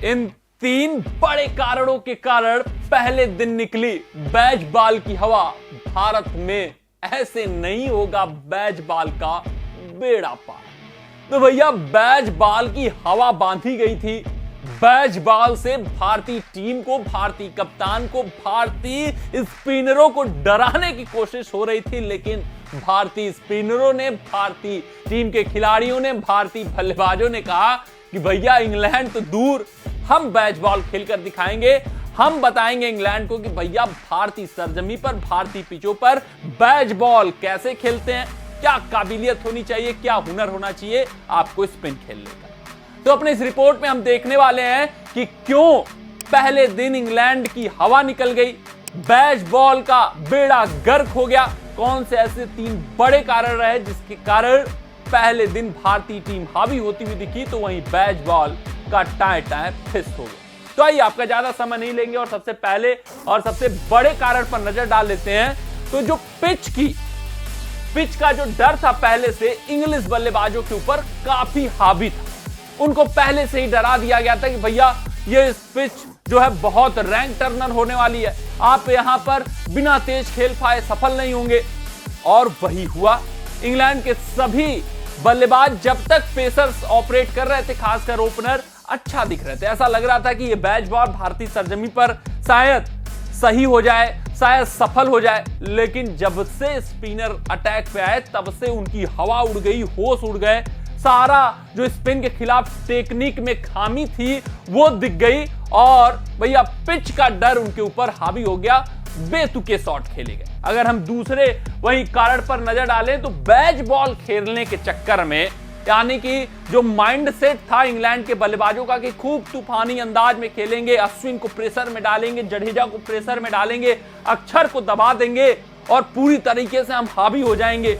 इन 3 बड़े कारणों के कारण पहले दिन निकली बैजबॉल की हवा। भारत में ऐसे नहीं होगा बैजबॉल का बेड़ा पार। तो भैया बैजबॉल की हवा बांधी गई थी। बैजबॉल से भारतीय टीम को, भारतीय कप्तान को, भारतीय स्पिनरों को डराने की कोशिश हो रही थी, लेकिन भारतीय स्पिनरों ने, भारतीय टीम के खिलाड़ियों ने, भारतीय बल्लेबाजों ने कहा कि भैया इंग्लैंड तो दूर, हम बैजबॉल खेलकर दिखाएंगे। हम बताएंगे इंग्लैंड को कि भैया भारतीय सरजमी पर, भारतीय पिचों पर बैजबॉल कैसे खेलते हैं, क्या काबिलियत होनी चाहिए, क्या हुनर होना चाहिए आपको स्पिन खेलने का। तो अपने इस रिपोर्ट में हम देखने वाले हैं कि क्यों पहले दिन इंग्लैंड की हवा निकल गई, बैजबॉल का बेड़ा गर्क हो गया, कौन से ऐसे 3 बड़े कारण रहे जिसके कारण पहले दिन भारतीय टीम हावी होती हुई दिखी, तो वहीं बैजबॉल का टाए फिस्ट हो गया। तो आइए आपका ज्यादा समय नहीं लेंगे और सबसे पहले और सबसे बड़े कारण पर नजर डाल लेते हैं। तो जो पिच का जो डर था पहले से इंग्लिश बल्लेबाजों के ऊपर काफी हावी था। उनको पहले से ही डरा दिया गया था कि भैया ये पिच जो है बहुत रैंक टर्नर होने वाली है, आप यहां पर बिना तेज खेल पाए सफल नहीं होंगे। और वही हुआ। इंग्लैंड के सभी बल्लेबाज जब तक पेसर्स ऑपरेट कर रहे थे, खासकर ओपनर, अच्छा दिख रहे थे। ऐसा लग रहा था कि ये बैजबॉल भारतीय सरजमी पर शायद सही हो जाए, शायद सफल हो जाए। लेकिन जब से स्पिनर अटैक पे आए तब से उनकी हवा उड़ गई, होश उड़ गए। सारा जो स्पिन के खिलाफ टेक्निक में खामी थी वो दिख गई और भैया पिच का डर उनके ऊपर हावी हो गया, बेतुके शॉट खेले गए। अगर हम दूसरे वही कारण पर नजर डालें तो बैजबॉल खेलने के चक्कर में, यानी कि जो माइंडसेट था इंग्लैंड के बल्लेबाजों का कि खूब तूफानी अंदाज में खेलेंगे, अश्विन को प्रेशर में डालेंगे, जडेजा को प्रेशर में डालेंगे, अक्षर को दबा देंगे और पूरी तरीके से हम हावी हो जाएंगे,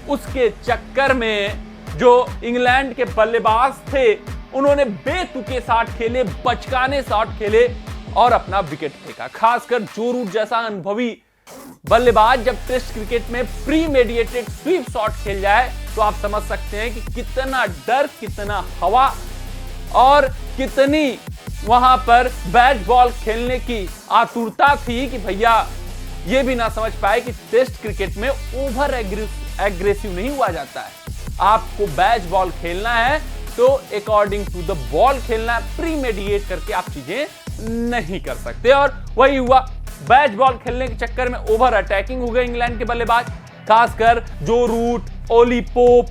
उसके चक्कर में जो इंग्लैंड के बल्लेबाज थे उन्होंने बेतुके शॉट खेले, बचकाने शॉट खेले और अपना विकेट फेंका। खासकर जो रूट जैसा अनुभवी बल्लेबाज जब टेस्ट क्रिकेट में प्रीमेडिएटेड स्वीप शॉट खेल जाए तो आप समझ सकते हैं कि कितना डर, कितना हवा और कितनी वहां पर बैजबॉल खेलने की आतुरता थी कि भैया ये भी ना समझ पाए कि टेस्ट क्रिकेट में ओवर एग्रेसिव नहीं हुआ जाता है। आपको बैजबॉल खेलना है तो अकॉर्डिंग टू द बॉल खेलना है, प्रीमेडिएट करके आप चीजें नहीं कर सकते। और वही हुआ, बैजबॉल खेलने के चक्कर में ओवर अटैकिंग हो गए इंग्लैंड के बल्लेबाज, खासकर जो रूट, ओली पोप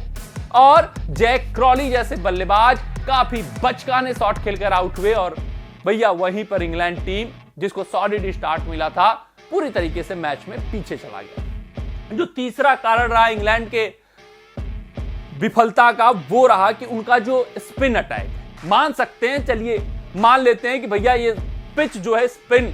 और जैक क्रॉली जैसे बल्लेबाज काफी बचकाने शॉट खेलकर आउट हुए। और भैया वहीं पर इंग्लैंड टीम जिसको सॉलिड स्टार्ट मिला था पूरी तरीके से मैच में पीछे चला गया। जो तीसरा कारण रहा इंग्लैंड के विफलता का वो रहा कि उनका जो स्पिन अटैक, मान सकते हैं, चलिए मान लेते हैं कि भैया ये पिच जो है स्पिन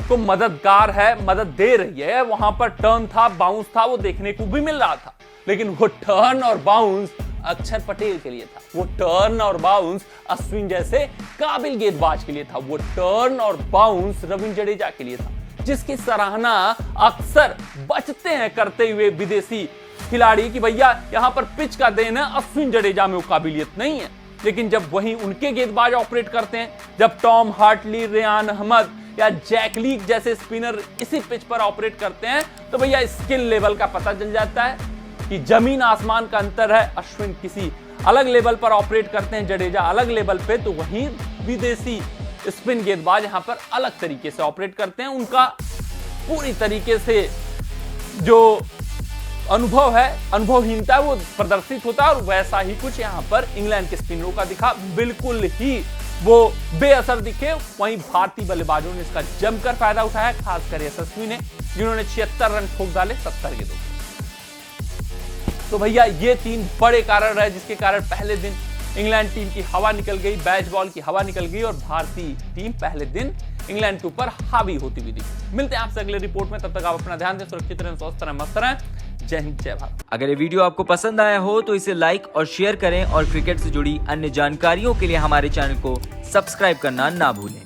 को मददगार है, मदद दे रही है। वहां पर टर्न था, बाउंस था, वो देखने को भी मिल रहा था, लेकिन वो टर्न और बाउंस अक्षर पटेल के लिए था, वो टर्न और बाउंस अश्विन जैसे काबिल गेंदबाज के लिए था, वो टर्न और बाउंस रविंद्र जडेजा के लिए था, जिसकी सराहना अक्सर बचते हैं करते हुए विदेशी खिलाड़ी कि भैया यहां पर पिच का देन है, अश्विन जडेजा में वो काबिलियत नहीं है। लेकिन जब वहीं उनके गेंदबाज ऑपरेट करते हैं, जब टॉम हार्टली, रेयान अहमद या जैक लीग जैसे स्पिनर इसी पिच पर ऑपरेट करते हैं, तो भैया स्किल लेवल का पता चल जाता है कि जमीन आसमान का अंतर है। अश्विन किसी अलग लेवल पर ऑपरेट करते हैं, जडेजा अलग लेवल पे, तो वहीं विदेशी स्पिन गेंदबाज यहां पर अलग तरीके से ऑपरेट करते हैं। उनका पूरी तरीके से जो अनुभव है, अनुभवहीनता वो प्रदर्शित होता है और वैसा ही कुछ यहां पर इंग्लैंड के स्पिनरों का दिखा, बिल्कुल ही वो बेअसर दिखे। वहीं भारतीय बल्लेबाजों ने इसका जमकर फायदा उठाया, खासकर यशस्वी ने, जिन्होंने 76 रन ठोक डाले 70 गेंदों। तो भैया ये 3 बड़े कारण रहे जिसके कारण पहले दिन इंग्लैंड टीम की हवा निकल गई, बैजबॉल की हवा निकल गई और भारतीय टीम पहले दिन इंग्लैंड के ऊपर हावी होती हुई दिखी। मिलते हैं आपसे अगले रिपोर्ट में, तब तक आप अपना ध्यान दें, सुरक्षित रहें, स्वस्थ रहें, मस्त रहें। जय हिंद, जय भारत। अगर ये वीडियो आपको पसंद आया हो तो इसे लाइक और शेयर करें और क्रिकेट से जुड़ी अन्य जानकारियों के लिए हमारे चैनल को सब्सक्राइब करना ना भूलें।